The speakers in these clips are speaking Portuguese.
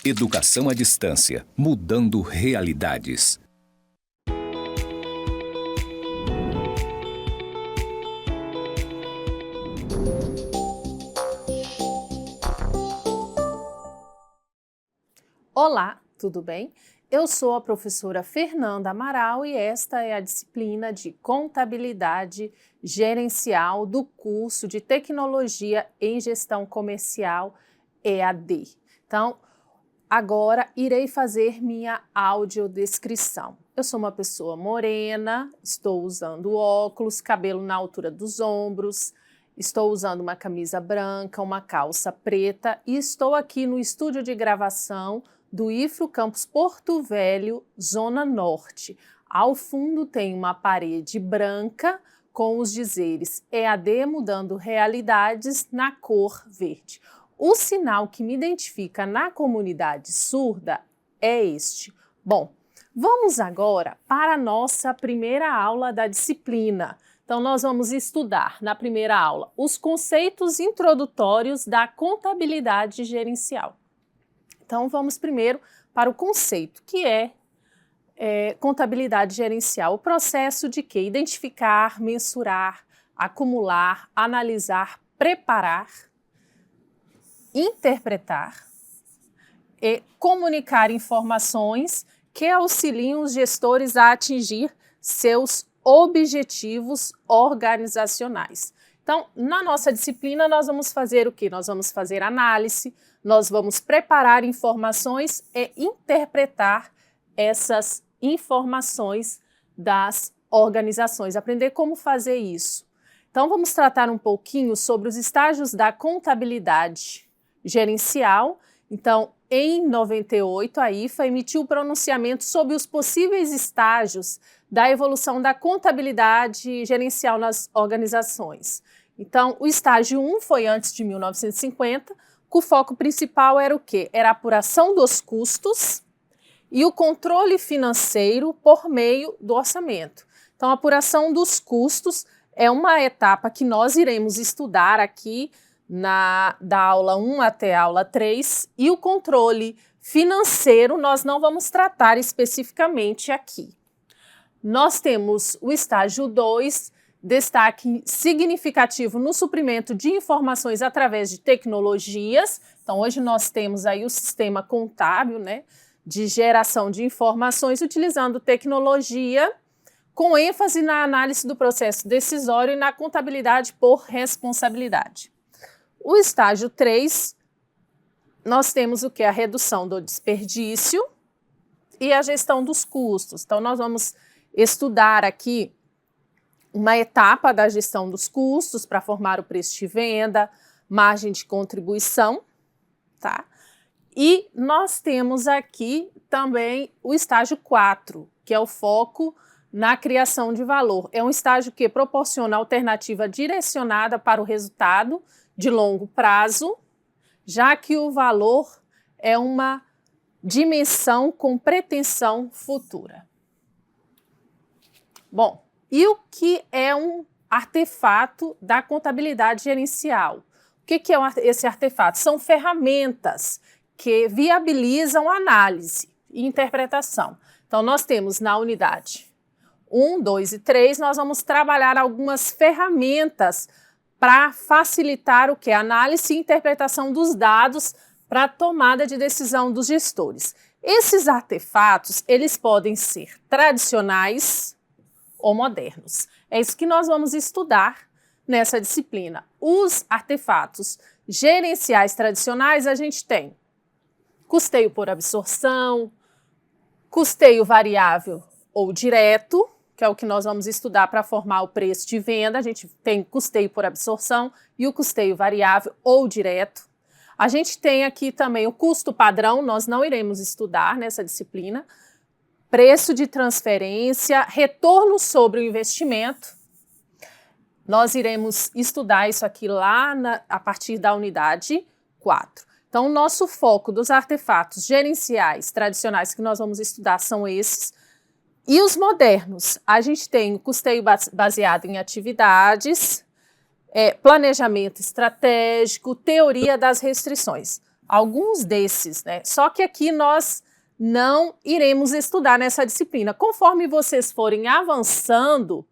Educação à distância, mudando realidades. Olá, tudo bem? Eu sou a professora Fernanda Amaral e esta é a disciplina de Contabilidade Gerencial do curso de Tecnologia em Gestão Comercial EAD. Então, agora irei fazer minha audiodescrição. Eu sou uma pessoa morena, estou usando óculos, cabelo na altura dos ombros, estou usando uma camisa branca, uma calça preta e estou aqui no estúdio de gravação do IFRO Campus Porto Velho, Zona Norte. Ao fundo tem uma parede branca com os dizeres EAD mudando realidades na cor verde. O sinal que me identifica na comunidade surda é este. Bom, vamos agora para a nossa primeira aula da disciplina. Então, nós vamos estudar na primeira aula os conceitos introdutórios da contabilidade gerencial. Então, vamos primeiro para o conceito, que é contabilidade gerencial. O processo de quê? Identificar, mensurar, acumular, analisar, preparar, interpretar e comunicar informações que auxiliam os gestores a atingir seus objetivos organizacionais. Então, na nossa disciplina, nós vamos fazer o quê? Nós vamos fazer análise, nós vamos preparar informações e interpretar essas informações das organizações, aprender como fazer isso. Então, vamos tratar um pouquinho sobre os estágios da contabilidade gerencial. Então, em 98, a IFA emitiu o pronunciamento sobre os possíveis estágios da evolução da contabilidade gerencial nas organizações. Então, o estágio 1 foi antes de 1950, o foco principal era o quê? Era a apuração dos custos e o controle financeiro por meio do orçamento. Então, a apuração dos custos é uma etapa que nós iremos estudar aqui da aula 1 até a aula 3, e o controle financeiro nós não vamos tratar especificamente aqui. Nós temos o estágio 2, destaque significativo no suprimento de informações através de tecnologias. Então, hoje nós temos aí o sistema contábil, né, de geração de informações utilizando tecnologia, com ênfase na análise do processo decisório e na contabilidade por responsabilidade. O estágio 3, nós temos o que? A redução do desperdício e a gestão dos custos. Então, nós vamos estudar aqui uma etapa da gestão dos custos para formar o preço de venda, margem de contribuição, tá? E nós temos aqui também o estágio 4, que é o foco na criação de valor. É um estágio que proporciona alternativa direcionada para o resultado de longo prazo, já que o valor é uma dimensão com pretensão futura. Bom, e o que é um artefato da contabilidade gerencial? O que é esse artefato? São ferramentas que viabilizam análise e interpretação. Então, nós temos na unidade 1, 2 e 3, nós vamos trabalhar algumas ferramentas para facilitar o que? A análise e interpretação dos dados para a tomada de decisão dos gestores. Esses artefatos, eles podem ser tradicionais ou modernos. É isso que nós vamos estudar nessa disciplina. Os artefatos gerenciais tradicionais, a gente tem custeio por absorção, custeio variável ou direto, que é o que nós vamos estudar para formar o preço de venda. A gente tem custeio por absorção e o custeio variável ou direto. A gente tem aqui também o custo padrão, nós não iremos estudar nessa disciplina. Preço de transferência, retorno sobre o investimento. Nós iremos estudar isso aqui lá a partir da unidade 4. Então, o nosso foco dos artefatos gerenciais tradicionais que nós vamos estudar são esses. E os modernos, a gente tem o custeio baseado em atividades, planejamento estratégico, teoria das restrições. alguns desses, né? Só que aqui nós não iremos estudar nessa disciplina. Conforme vocês forem avançando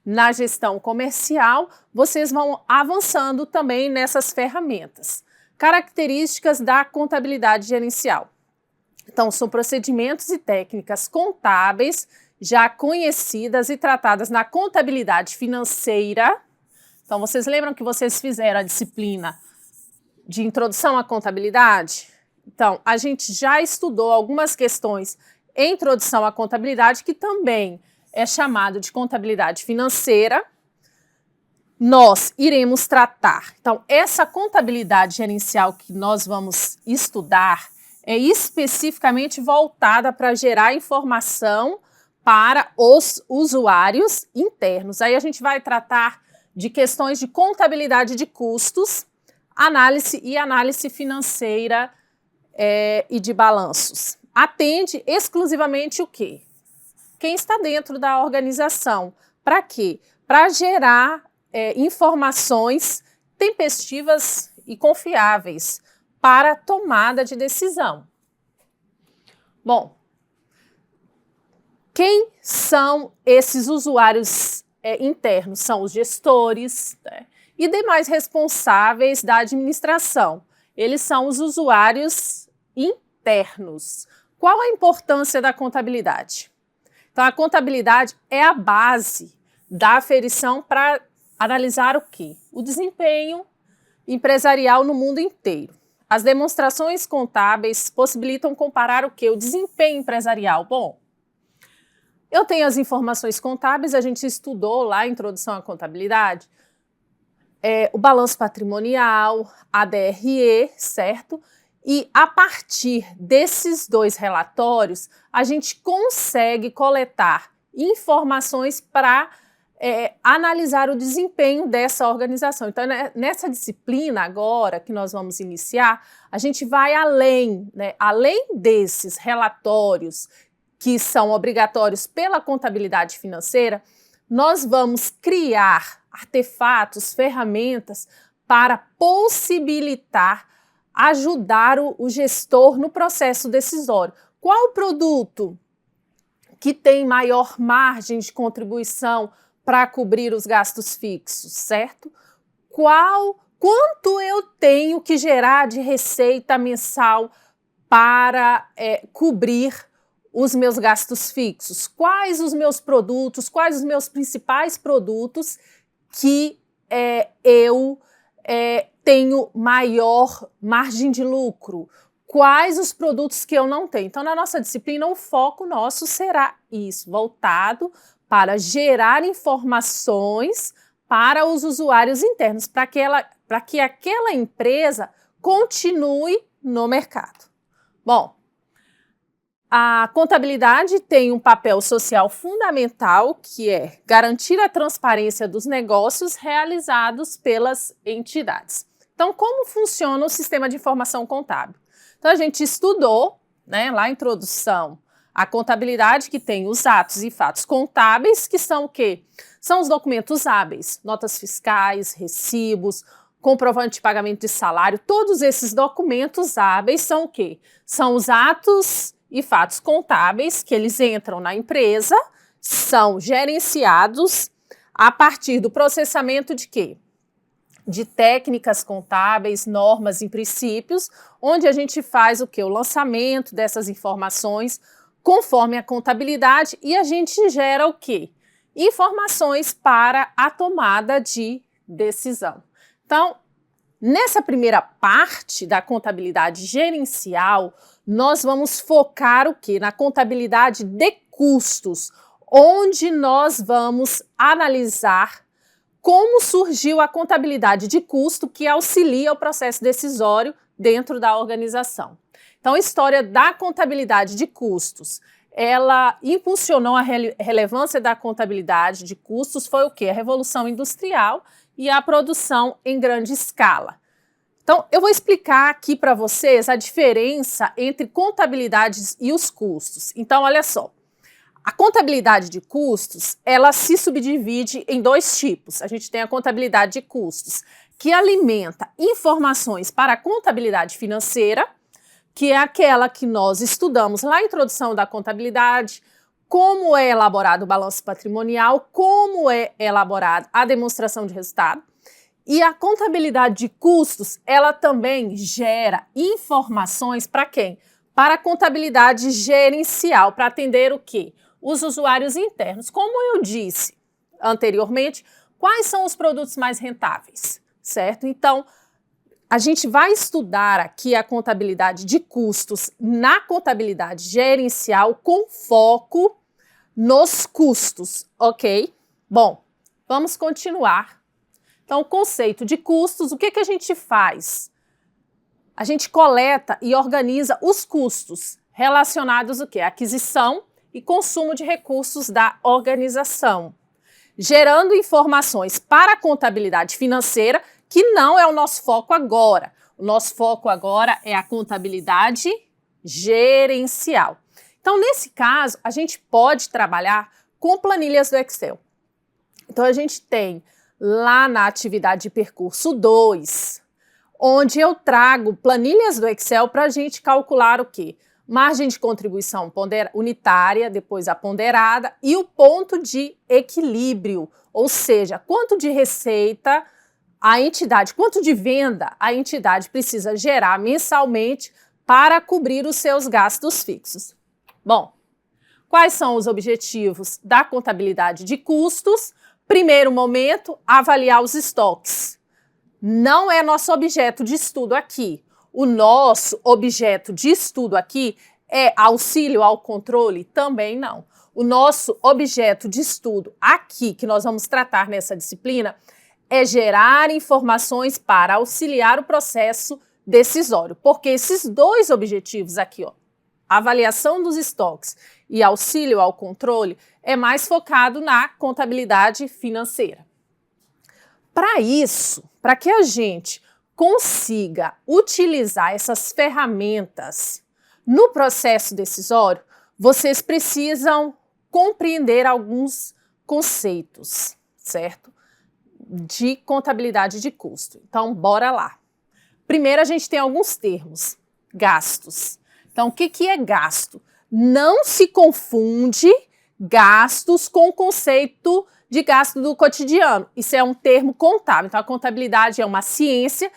na gestão comercial, vocês vão avançando também nessas ferramentas. Características da contabilidade gerencial. Então, são procedimentos e técnicas contábeis já conhecidas e tratadas na contabilidade financeira. Então, vocês lembram que vocês fizeram a disciplina de introdução à contabilidade? Então, a gente já estudou algumas questões em introdução à contabilidade, que também é chamado de contabilidade financeira. Nós iremos tratar. Então, essa contabilidade gerencial que nós vamos estudar é especificamente voltada para gerar informação para os usuários internos. Aí a gente vai tratar de questões de contabilidade de custos, análise financeira e de balanços. Atende exclusivamente o quê? Quem está dentro da organização. Para quê? Para gerar informações tempestivas e confiáveis para a tomada de decisão. Bom, quem são esses usuários internos? São os gestores, né, e demais responsáveis da administração. Eles são os usuários internos. Qual a importância da contabilidade? Então, a contabilidade é a base da aferição para analisar o quê? O desempenho empresarial no mundo inteiro. As demonstrações contábeis possibilitam comparar o quê? O desempenho empresarial. Bom, eu tenho as informações contábeis, a gente estudou lá a introdução à contabilidade, o balanço patrimonial, a DRE, certo? E a partir desses dois relatórios, a gente consegue coletar informações para analisar o desempenho dessa organização. Então, nessa disciplina agora que nós vamos iniciar, a gente vai além, né? Além desses relatórios que são obrigatórios pela contabilidade financeira, nós vamos criar artefatos, ferramentas para possibilitar ajudar o gestor no processo decisório. Qual o produto que tem maior margem de contribuição para cobrir os gastos fixos, certo? Quanto eu tenho que gerar de receita mensal para cobrir os meus gastos fixos? Quais os meus produtos, quais os meus principais produtos que eu tenho maior margem de lucro? Quais os produtos que eu não tenho? Então, na nossa disciplina, o foco nosso será isso, voltado para gerar informações para os usuários internos, para que aquela empresa continue no mercado. Bom, a contabilidade tem um papel social fundamental, que é garantir a transparência dos negócios realizados pelas entidades. Então, como funciona o sistema de informação contábil? Então, a gente estudou, né, lá a introdução à contabilidade, que tem os atos e fatos contábeis, que são o quê? São os documentos hábeis, notas fiscais, recibos, comprovante de pagamento de salário. Todos esses documentos hábeis são o quê? São os atos e fatos contábeis que eles entram na empresa, são gerenciados a partir do processamento de quê? De técnicas contábeis, normas e princípios, onde a gente faz o quê? O lançamento dessas informações conforme a contabilidade e a gente gera o quê? Informações para a tomada de decisão. Então, nessa primeira parte da contabilidade gerencial, nós vamos focar o quê? Na contabilidade de custos, onde nós vamos analisar como surgiu a contabilidade de custo que auxilia o processo decisório dentro da organização. Então, a história da contabilidade de custos, ela impulsionou a relevância da contabilidade de custos, foi o quê? A Revolução Industrial e a produção em grande escala. Então, eu vou explicar aqui para vocês a diferença entre contabilidades e os custos. Então, olha só. A contabilidade de custos, ela se subdivide em dois tipos. A gente tem a contabilidade de custos, que alimenta informações para a contabilidade financeira, que é aquela que nós estudamos lá na introdução da contabilidade, como é elaborado o balanço patrimonial, como é elaborada a demonstração de resultado. E a contabilidade de custos, ela também gera informações para quem? Para a contabilidade gerencial, para atender o quê? Os usuários internos. Como eu disse anteriormente, quais são os produtos mais rentáveis, certo? Então, a gente vai estudar aqui a contabilidade de custos na contabilidade gerencial com foco nos custos, ok? Bom, vamos continuar. Então, o conceito de custos, o que a gente faz? A gente coleta e organiza os custos relacionados ao quê? Aquisição e consumo de recursos da organização, gerando informações para a contabilidade financeira, que não é o nosso foco agora. O nosso foco agora é a contabilidade gerencial. Então, nesse caso, a gente pode trabalhar com planilhas do Excel. Então, a gente tem lá na atividade de percurso 2, onde eu trago planilhas do Excel para a gente calcular o quê? Margem de contribuição unitária, depois a ponderada e o ponto de equilíbrio, ou seja, quanto de receita a entidade, quanto de venda a entidade precisa gerar mensalmente para cobrir os seus gastos fixos. Bom, quais são os objetivos da contabilidade de custos? Primeiro momento, avaliar os estoques. Não é nosso objeto de estudo aqui. O nosso objeto de estudo aqui é auxílio ao controle? Também não. O nosso objeto de estudo aqui, que nós vamos tratar nessa disciplina, é gerar informações para auxiliar o processo decisório. Porque esses dois objetivos aqui, ó, avaliação dos estoques e auxílio ao controle, é mais focado na contabilidade financeira. Para isso, para que a gente consiga utilizar essas ferramentas no processo decisório, vocês precisam compreender alguns conceitos, certo? De contabilidade de custo. Então, bora lá. Primeiro, a gente tem alguns termos. Gastos. Então, o que é gasto? Não se confunde gastos com o conceito de gasto do cotidiano. Isso é um termo contábil. Então, a contabilidade é uma ciência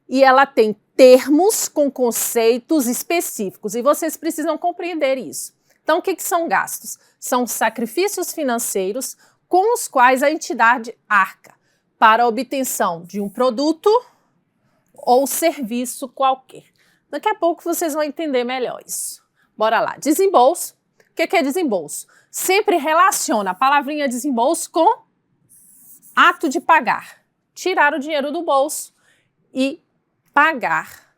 e ela tem termos com conceitos específicos. E vocês precisam compreender isso. Então, o que são gastos? São sacrifícios financeiros com os quais a entidade arca para a obtenção de um produto ou serviço qualquer. Daqui a pouco vocês vão entender melhor isso. Bora lá. Desembolso. O que é desembolso? Sempre relaciona a palavrinha desembolso com ato de pagar. Tirar o dinheiro do bolso e pagar.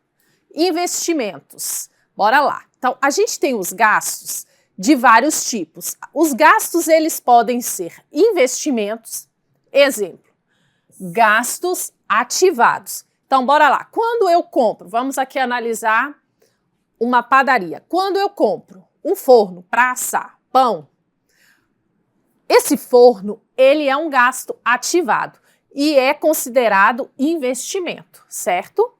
Investimentos. Bora lá. Então, a gente tem os gastos de vários tipos. Os gastos, eles podem ser investimentos. Exemplo, gastos ativados. Então, bora lá. Quando eu compro, vamos aqui analisar uma padaria. Quando eu compro um forno para assar pão, esse forno, ele é um gasto ativado e é considerado investimento, certo?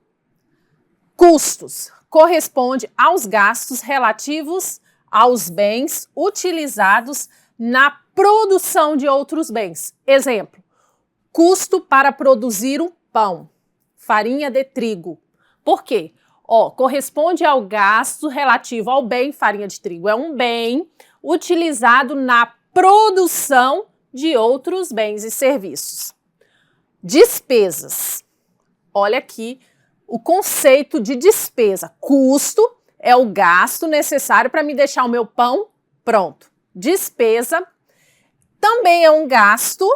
Custos corresponde aos gastos relativos aos bens utilizados na produção de outros bens. Exemplo, custo para produzir um pão, farinha de trigo. Por quê? Corresponde ao gasto relativo ao bem farinha de trigo. É um bem utilizado na produção de outros bens e serviços. Despesas. Olha aqui o conceito de despesa. Custo é o gasto necessário para me deixar o meu pão pronto. Despesa também é um gasto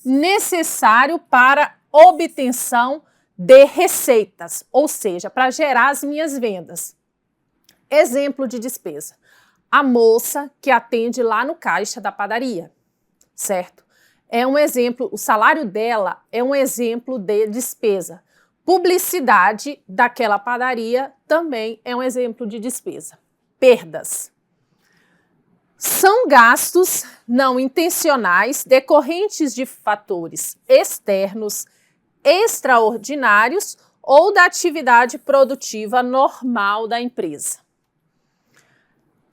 necessário para obtenção de receitas, ou seja, para gerar as minhas vendas. Exemplo de despesa. A moça que atende lá no caixa da padaria, certo? É um exemplo, o salário dela é um exemplo de despesa. Publicidade daquela padaria também é um exemplo de despesa. Perdas. São gastos não intencionais decorrentes de fatores externos, extraordinários ou da atividade produtiva normal da empresa.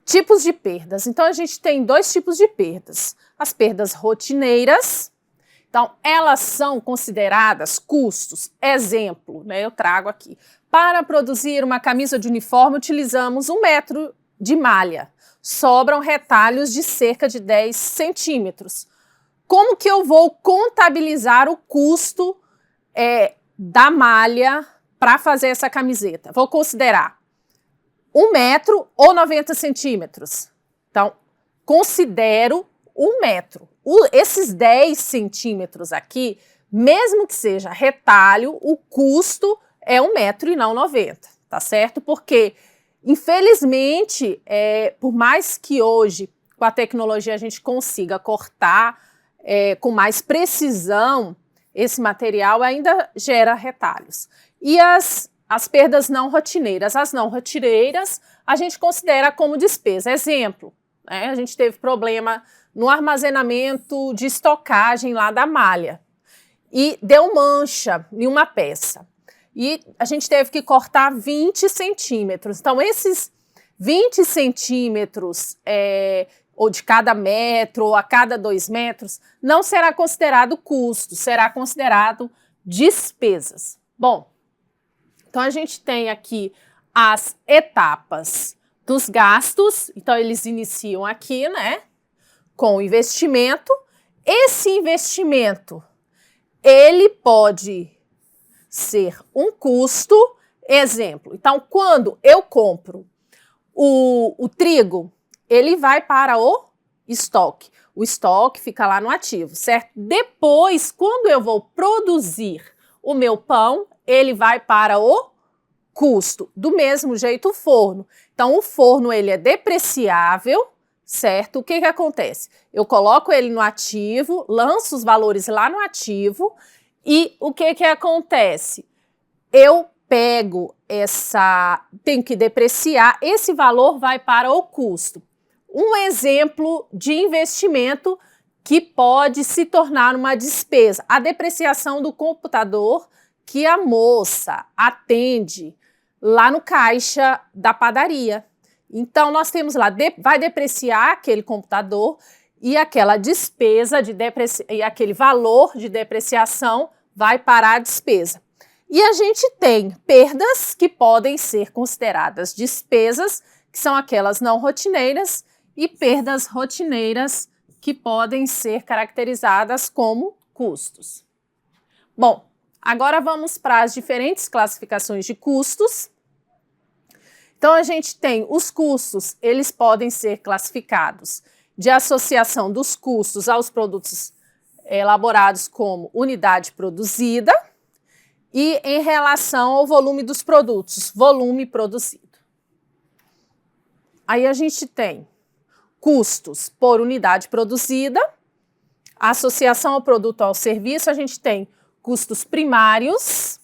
Tipos de perdas. Então, a gente tem dois tipos de perdas. As perdas rotineiras. Então, elas são consideradas custos. Exemplo, né, eu trago aqui. Para produzir uma camisa de uniforme, utilizamos 1 metro de malha. Sobram retalhos de cerca de 10 centímetros. Como que eu vou contabilizar o custo da malha para fazer essa camiseta? Vou considerar 1 metro ou 90 centímetros. Então, considero 1 metro. Esses 10 centímetros aqui, mesmo que seja retalho, o custo é 1 metro e não 90, tá certo? Porque, infelizmente, por mais que hoje, com a tecnologia, a gente consiga cortar com mais precisão, esse material ainda gera retalhos. E as perdas não rotineiras. As não rotineiras a gente considera como despesa. Exemplo, né, a gente teve problema no armazenamento de estocagem lá da malha e deu mancha em uma peça. E a gente teve que cortar 20 centímetros. Então, esses 20 centímetros ou de cada metro ou a cada 2 metros, não será considerado custo, será considerado despesas. Bom, então a gente tem aqui as etapas dos gastos. Então, eles iniciam aqui, né, com o investimento. Esse investimento, ele pode ser um custo. Exemplo, então, quando eu compro o trigo, ele vai para o estoque. O estoque fica lá no ativo, certo? Depois, quando eu vou produzir o meu pão, ele vai para o custo. Do mesmo jeito, o forno. Então, o forno, ele é depreciável, certo? O que acontece? Eu coloco ele no ativo, lanço os valores lá no ativo e o que acontece? Eu pego tenho que depreciar, esse valor vai para o custo. Um exemplo de investimento que pode se tornar uma despesa, a depreciação do computador que a moça atende lá no caixa da padaria. Então, nós temos lá, vai depreciar aquele computador e aquela despesa e aquele valor de depreciação vai para a despesa. E a gente tem perdas que podem ser consideradas despesas, que são aquelas não rotineiras, e perdas rotineiras que podem ser caracterizadas como custos. Bom, agora vamos para as diferentes classificações de custos. Então, a gente tem os custos, eles podem ser classificados de associação dos custos aos produtos elaborados como unidade produzida e em relação ao volume dos produtos, volume produzido. Aí a gente tem custos por unidade produzida, associação ao produto ou ao serviço, a gente tem custos primários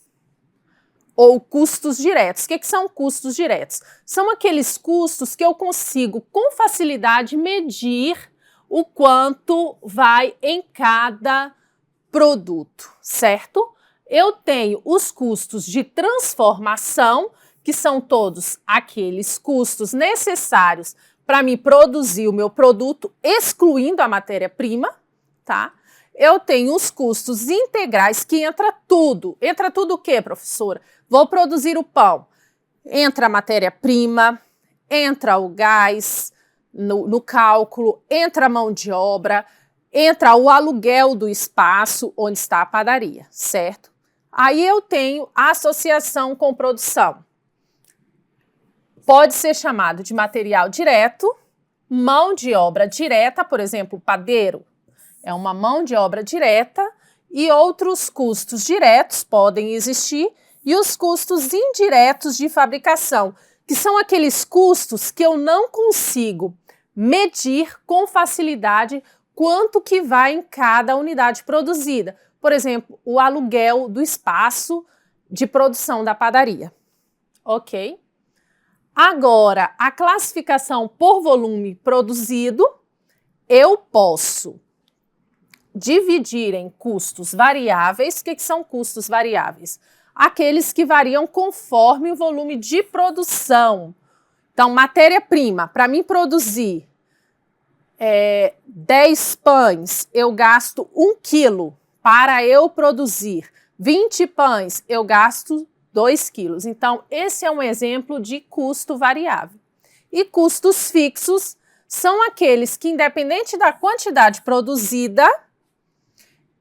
ou custos diretos. O que são custos diretos? São aqueles custos que eu consigo com facilidade medir o quanto vai em cada produto, certo? Eu tenho os custos de transformação, que são todos aqueles custos necessários para me produzir o meu produto, excluindo a matéria-prima, tá? Eu tenho os custos integrais, que entra tudo. Entra tudo o quê, professora? Vou produzir o pão. Entra a matéria-prima, entra o gás no cálculo, entra a mão de obra, entra o aluguel do espaço onde está a padaria, certo? Aí eu tenho a associação com produção. Pode ser chamado de material direto, mão de obra direta, por exemplo, padeiro é uma mão de obra direta, e outros custos diretos podem existir, e os custos indiretos de fabricação, que são aqueles custos que eu não consigo medir com facilidade quanto que vai em cada unidade produzida. Por exemplo, o aluguel do espaço de produção da padaria. Ok? Agora, a classificação por volume produzido, eu posso dividir em custos variáveis. O que são custos variáveis? Aqueles que variam conforme o volume de produção. Então, matéria-prima, para mim produzir 10 pães, eu gasto 1 quilo. Para eu produzir 20 pães, eu gasto 2 quilos. Então, esse é um exemplo de custo variável. E custos fixos são aqueles que, independente da quantidade produzida,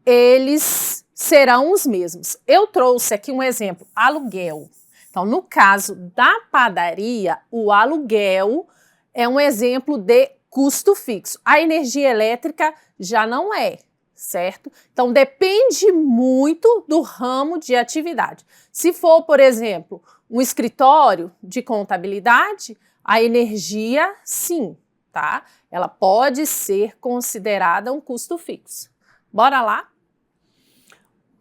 eles serão os mesmos. Eu trouxe aqui um exemplo, aluguel. Então, no caso da padaria, o aluguel é um exemplo de custo fixo. A energia elétrica já não é, certo? Então, depende muito do ramo de atividade. Se for, por exemplo, um escritório de contabilidade, a energia, sim, tá? Ela pode ser considerada um custo fixo. Bora lá?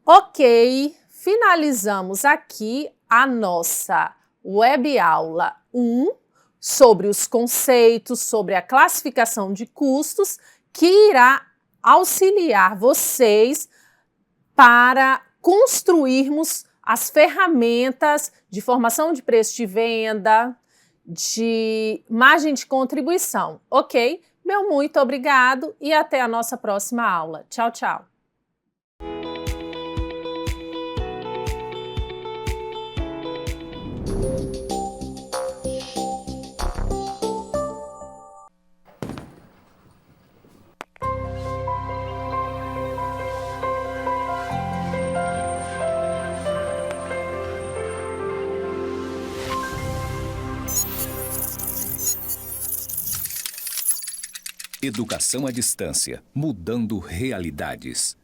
Ok, finalizamos aqui a nossa web aula 1 sobre os conceitos, sobre a classificação de custos, que irá auxiliar vocês para construirmos as ferramentas de formação de preço de venda, de margem de contribuição, ok? Meu muito obrigado e até a nossa próxima aula. Tchau, tchau! Educação à distância, mudando realidades.